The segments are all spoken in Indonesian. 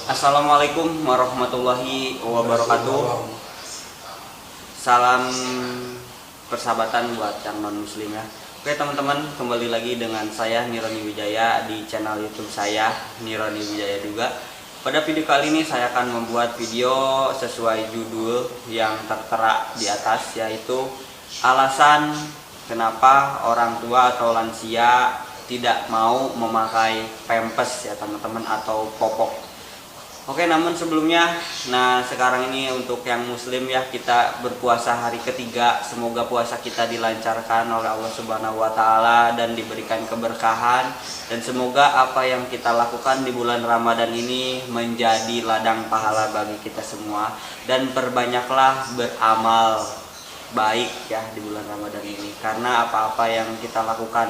Assalamualaikum warahmatullahi wabarakatuh. Salam persahabatan buat yang non muslim ya. Oke teman-teman, kembali lagi dengan saya Nironi Wijaya di channel YouTube saya Nironi Wijaya juga. Pada video kali ini saya akan membuat video sesuai judul yang tertera di atas, yaitu alasan kenapa orang tua atau lansia tidak mau memakai pampers ya teman-teman, atau popok. Oke, namun sebelumnya, sekarang ini untuk yang muslim ya, kita berpuasa hari ketiga. Semoga puasa kita dilancarkan oleh Allah Subhanahu wa Ta'ala dan diberikan keberkahan, dan semoga apa yang kita lakukan di bulan Ramadan ini menjadi ladang pahala bagi kita semua, dan perbanyaklah beramal baik ya di bulan Ramadan ini, karena apa-apa yang kita lakukan,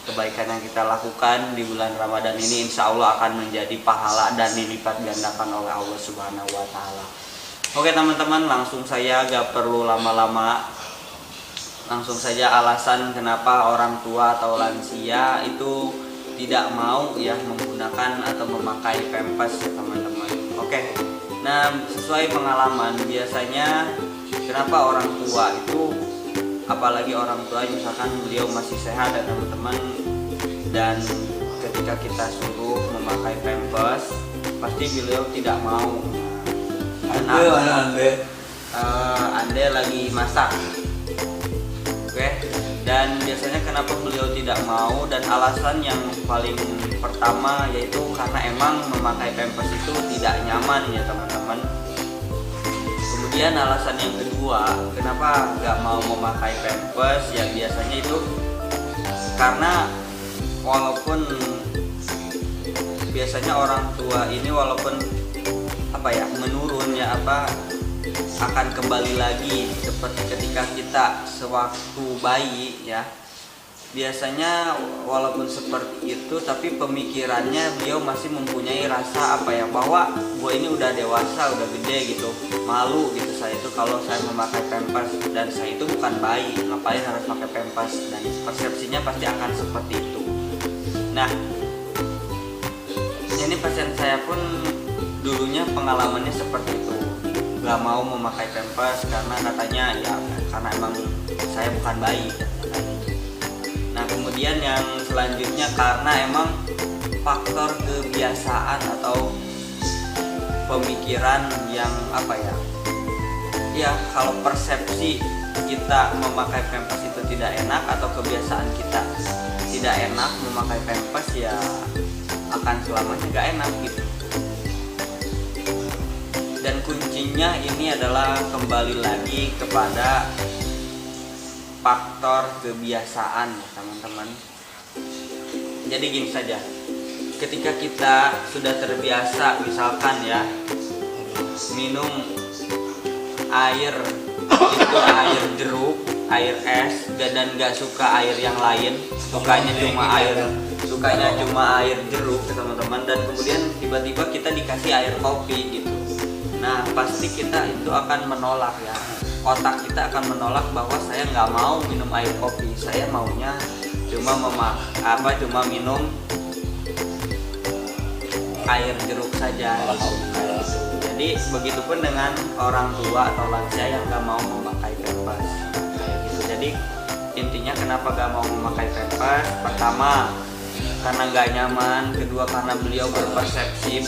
kebaikan yang kita lakukan di bulan Ramadan ini insya Allah akan menjadi pahala dan dilipat gandakan oleh Allah Subhanahu wa Ta'ala. Oke teman-teman, langsung saya gak perlu lama-lama, langsung saja alasan kenapa orang tua atau lansia itu tidak mau ya menggunakan atau memakai pampers ya teman-teman. Oke, sesuai pengalaman, biasanya kenapa orang tua itu, apalagi orang tua misalkan beliau masih sehat ya teman-teman, dan ketika kita suruh memakai pampers pasti beliau tidak mau. Ande lagi masak. Oke, dan biasanya kenapa beliau tidak mau, dan alasan yang paling pertama yaitu karena emang memakai pampers itu tidak nyaman ya teman-teman. Kemudian alasan yang kedua, kenapa nggak mau memakai pampers ya, biasanya itu karena walaupun biasanya orang tua ini walaupun menurun ya, akan kembali lagi seperti ketika kita sewaktu bayi ya. Biasanya walaupun seperti itu, tapi pemikirannya beliau masih mempunyai rasa bahwa gue ini udah dewasa, udah gede gitu, malu gitu saya itu kalau saya memakai pampers, dan saya itu bukan bayi, ngapain harus pakai pampers, dan persepsinya pasti akan seperti itu. Nah, ini pasien saya pun dulunya pengalamannya seperti itu, gak mau memakai pampers karena katanya ya karena emang saya bukan bayi. Nah kemudian yang selanjutnya karena emang faktor kebiasaan atau pemikiran yang kalau persepsi kita memakai pampers itu tidak enak, atau kebiasaan kita tidak enak memakai pampers, ya akan selamanya gak enak gitu. Dan kuncinya ini adalah kembali lagi kepada faktor kebiasaan teman-teman. Jadi gini saja, ketika kita sudah terbiasa misalkan ya minum air itu air jeruk, air es, dan gak suka air yang lain, sukanya cuma air jeruk teman-teman, dan kemudian tiba-tiba kita dikasih air kopi gitu. Nah pasti kita itu akan menolak ya, otak kita akan menolak bahwa saya nggak mau minum air kopi, saya maunya cuma minum air jeruk saja gitu. Jadi begitupun dengan orang tua atau lansia yang nggak mau memakai pampers gitu. Jadi intinya kenapa nggak mau memakai pampers, pertama karena nggak nyaman, kedua karena beliau berpersepsi,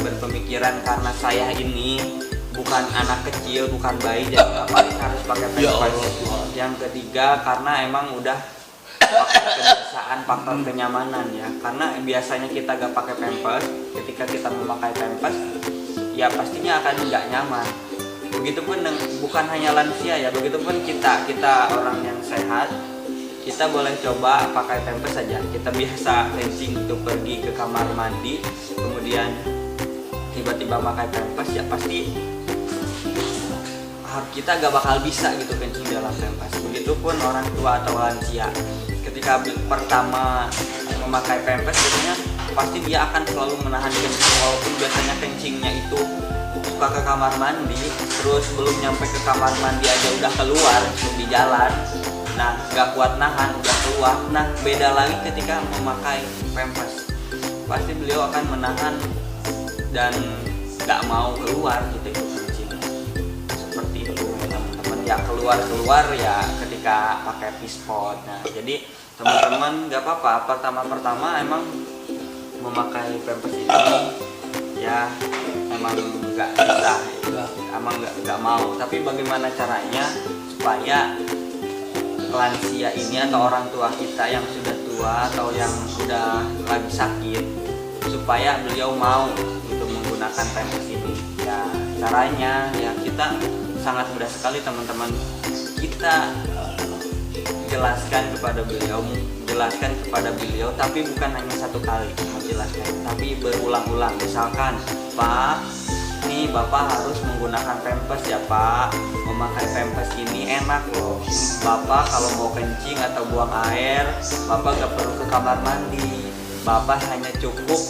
berpemikiran karena saya ini bukan anak kecil, bukan bayi, jadi ngapain harus pakai pampers. Yang ketiga karena emang udah faktor kebiasaan, faktor kenyamanan ya, karena biasanya kita gak pakai pampers, ketika kita memakai pampers ya pastinya akan nggak nyaman. Begitupun bukan hanya lansia ya, begitupun kita orang yang sehat, kita boleh coba pakai pampers saja. Kita biasa kencing untuk pergi ke kamar mandi, kemudian tiba-tiba pakai pampers, ya pasti kita gak bakal bisa gitu kencing dalam pampers. Begitupun orang tua atau lansia, ketika pertama memakai pampers biasanya pasti dia akan selalu menahan kencing, walaupun biasanya kencingnya itu buka ke kamar mandi, terus belum nyampe ke kamar mandi aja udah keluar di jalan. Nah gak kuat nahan, udah keluar. Nah beda lagi ketika memakai pampers, pasti beliau akan menahan dan nggak mau keluar gitu itu kencing. Seperti itu ya teman-teman. Ya keluar ya ketika pakai pispot. Nah jadi teman-teman nggak apa-apa, pertama emang memakai pampers ini ya emang nggak bisa, emang nggak mau. Tapi bagaimana caranya supaya lansia ini atau orang tua kita yang sudah tua atau yang sudah lagi sakit supaya beliau mau gitu menggunakan pampers ini? Ya caranya ya kita sangat mudah sekali teman-teman. Kita jelaskan kepada beliau, tapi bukan hanya satu kali menjelaskan, tapi berulang-ulang. Misalkan, Pak, nih Bapak harus menggunakan pampers ya Pak, memakai pampers ini enak loh. Bapak kalau mau kencing atau buang air, Bapak gak perlu ke kamar mandi, Bapak hanya cukup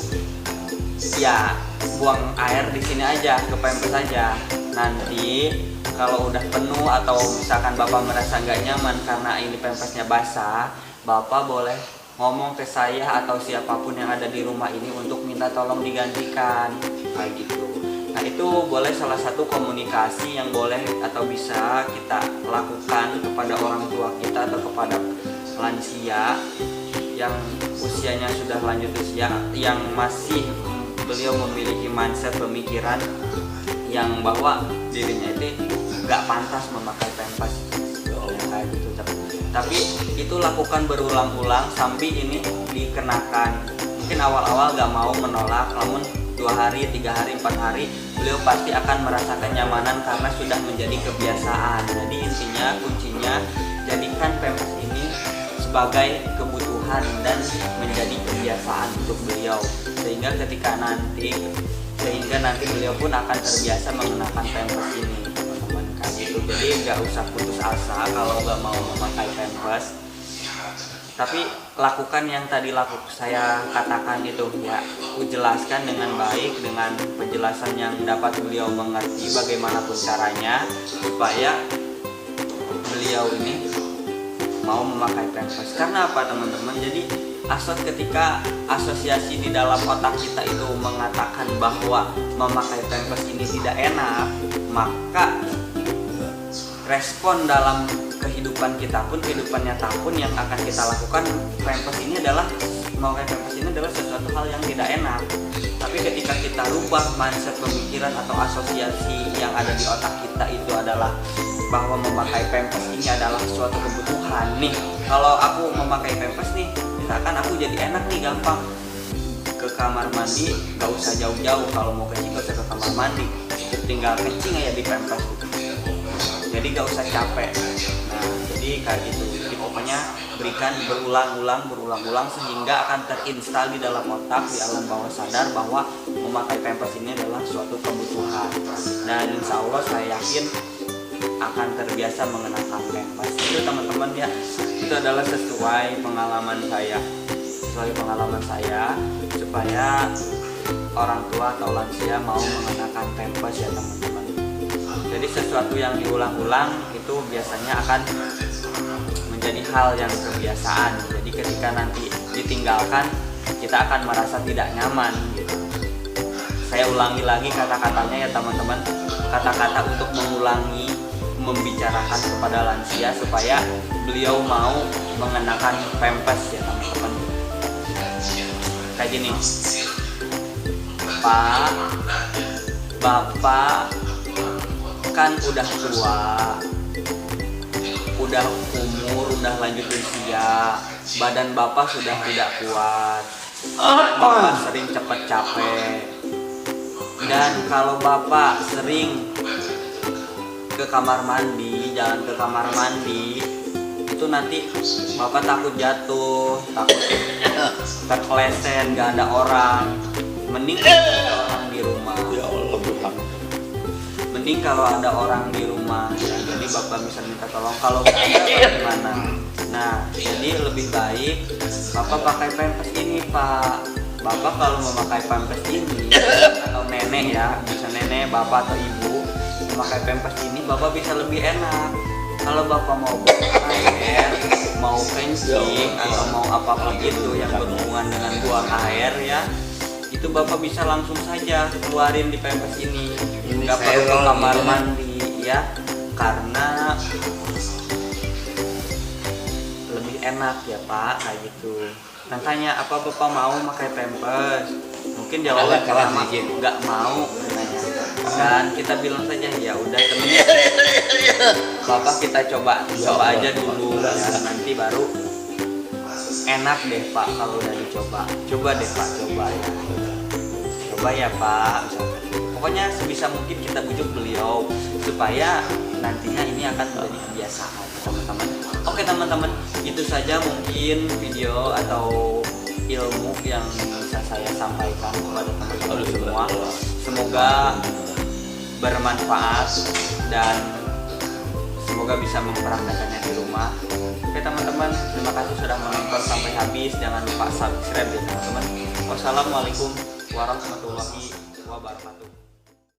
ya buang air di sini aja, ke pampers aja. Nanti kalau udah penuh atau misalkan Bapak merasa nggak nyaman karena ini pampersnya basah, Bapak boleh ngomong ke saya atau siapapun yang ada di rumah ini untuk minta tolong digantikan, kayak gitu. Nah itu boleh salah satu komunikasi yang boleh atau bisa kita lakukan kepada orang tua kita atau kepada lansia yang usianya sudah lanjut usia, yang masih beliau memiliki mindset pemikiran yang bahwa dirinya itu nggak pantas memakai pampers kayak gitu. Tapi itu lakukan berulang-ulang sampai ini dikenakan. Mungkin awal-awal nggak mau menolak, namun 2 hari, 3 hari, 4 hari beliau pasti akan merasakan nyamanan karena sudah menjadi kebiasaan. Jadi intinya kuncinya jadikan pampers ini sebagai kebutuhan dan menjadi kebiasaan untuk beliau, sehingga nanti beliau pun akan terbiasa mengenakan pampers ini, teman-teman, kayak gitu. Jadi nggak usah putus asa kalau nggak mau memakai pampers, tapi lakukan yang tadi saya katakan itu ya, jelaskan dengan baik dengan penjelasan yang dapat beliau mengerti bagaimanapun caranya supaya beliau ini mau memakai pampers. Karena apa teman-teman? Jadi ketika asosiasi di dalam otak kita itu mengatakan bahwa memakai pampers ini tidak enak, maka respon dalam kehidupan kita pun, kehidupan nyata pun yang akan kita lakukan, memakai pampers ini adalah sesuatu hal yang tidak enak. Tapi ketika kita rubah mindset pemikiran atau asosiasi yang ada di otak kita itu adalah bahwa memakai pampers ini adalah suatu kebutuhan. Nih, kalau aku memakai pampers nih, misalkan aku jadi enak nih, gampang ke kamar mandi, gak usah jauh-jauh. Kalau mau kencing gak usah ke kamar mandi, tinggal kencing aja di pampers, jadi gak usah capek. Nah jadi kayak gitu. Jadi pokoknya berikan berulang-ulang sehingga akan terinstal di dalam otak, di alam bawah sadar bahwa memakai pampers ini adalah suatu kebutuhan. Dan insya Allah saya yakin akan terbiasa mengenakan pampers. Itu teman-teman ya, itu adalah sesuai pengalaman saya supaya orang tua atau lansia mau mengenakan pampers ya teman-teman. Jadi sesuatu yang diulang-ulang itu biasanya akan menjadi hal yang kebiasaan. Jadi ketika nanti ditinggalkan, kita akan merasa tidak nyaman gitu. Saya ulangi lagi kata-katanya ya teman-teman, kata-kata untuk mengulangi, membicarakan kepada lansia supaya beliau mau mengenakan pampers ya teman-teman. Kayak gini, Pak, Bapak kan udah tua, udah umur, udah lanjut usia, badan Bapak sudah tidak kuat, Bapak sering cepat capek. Dan kalau Bapak sering ke kamar mandi, jalan ke kamar mandi, itu nanti Bapak takut jatuh, takut terkeleset, gak ada orang. Mending ada orang di rumah. Ya Allah, mending kalau ada orang di rumah ya, jadi Bapak bisa minta tolong. Kalau nggak ada gimana? Nah jadi lebih baik Bapak pakai pampers ini Pak. Bapak kalau memakai pampers ini atau nenek ya, bisa nenek, bapak atau ibu memakai pampers ini, Bapak bisa lebih enak. Kalau Bapak mau buang air, mau kencing atau mau apapun itu yang berhubungan dengan buang air ya, itu Bapak bisa langsung saja keluarin di pampers ini, nggak saya perlu ke kalau kamar gini. mandi ya, karena lebih enak ya Pak kayak gitu. Nah tanya apa Bapak mau pakai pampers, mungkin jawaban Agak keras pertama dikit. nggak mau katanya. Dan kita bilang saja ya udah temennya Bapak kita coba aja dulu ya, nanti baru enak deh Pak kalau udah dicoba. Coba deh Pak, coba ya Pak misalkan. Pokoknya sebisa mungkin kita bujuk beliau supaya nantinya ini akan menjadi kebiasaan teman-teman. Oke teman-teman, itu saja mungkin video atau ilmu yang bisa saya sampaikan kepada teman-teman semua. Semoga bermanfaat dan semoga bisa mempraktekkannya di rumah. Oke teman-teman, terima kasih sudah menonton sampai habis. Jangan lupa subscribe ya teman-teman. Wassalamualaikum warahmatullahi wabarakatuh.